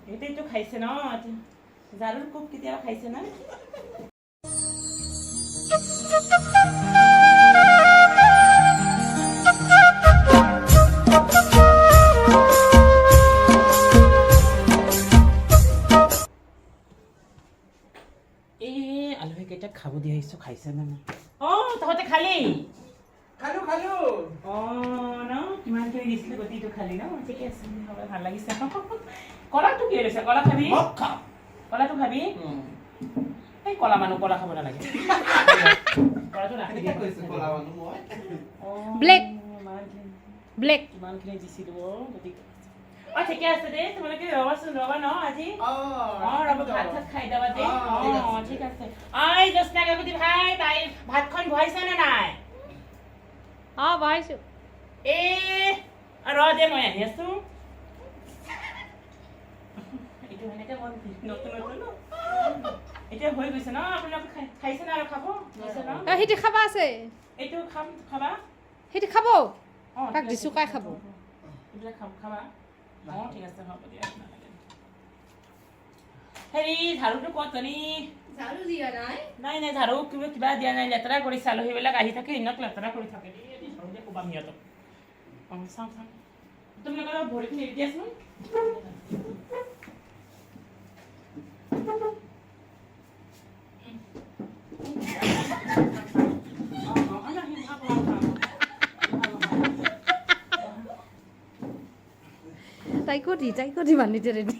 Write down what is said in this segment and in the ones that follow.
এইটো খাইছে ন জাৰুৰ কোপ কেতিয়াবা খাইছে না আলহী কেইটা খাব দি আহিছো খাইছে না না তহঁতে খালি খালো ন কিমান কৰি দিছিলে গতিটো খালি ন ঠিকে আছে হ'ব ভাল লাগিছে কলাটো কি লৈছে কলা খাবি কলাটো খাবি এই কলা মানুহ কলা খাব নালাগে কলাটো ৰাখি দিয়া কৈছে কলা মানুহ মই ব্লেক কিমানখিনি দিছিলোঁ গতিকে ঠিকে আছে দে তোমালোকে ৰবা ন আজি ৰবা ভাত চাত খাই যাবা দে ঠিক আছে জ্যোৎস্না কাকতি ভাই তাই ভাতখন বহাইছে নে নাই বহাইছো দে মই আহি আছো এইটো সেনেকে মই নতুন এতিয়া হৈ গৈছে ন আপোনালোকে খাইছে না আৰু খাব সিহঁতি খাবা আছে এইটো খাবা সিহঁতি খাব তাক দিছো কাই খাব এইবিলাক খাবা ঠিক আছে হ'ব দিয়া হেৰি ঝাৰুটো ক'ত জানি ঝাৰু দিয়া নাই নাই ঝাৰু কিবা দিয়া নাই লেতেৰা কৰিছে আলহীবিলাক আহি থাকে ইনক লেতেৰা কৰি থাকে ঝাৰু দিয়ে কোবাম সিহঁতক চাওঁ তোমালোকৰ ভৰিখিনি এৰি দিয়াচোন তাইকো দি বান্ধিতে ৰেডি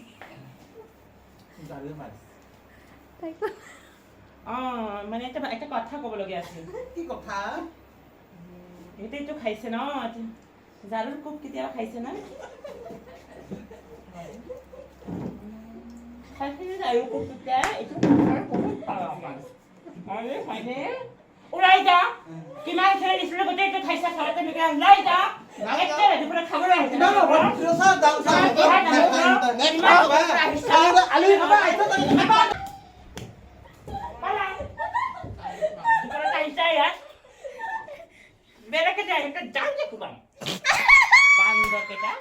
মানে এটা কথা ক'বলগীয়া আছিল কি কথা এইটো খাইছে ন জাৰুৰ কোপ কেতিয়াবা খাইছে না খাইছে জাৰুৰ কোপ কেতিয়া এইটো ওলাই যা কিমান খেলি দিছিলোঁ গোটেইটো খাইছা ঘৰতে ওলাই যা বেলেগে যায় যাওঁ যে খুবাম বান্দৰ কেইটা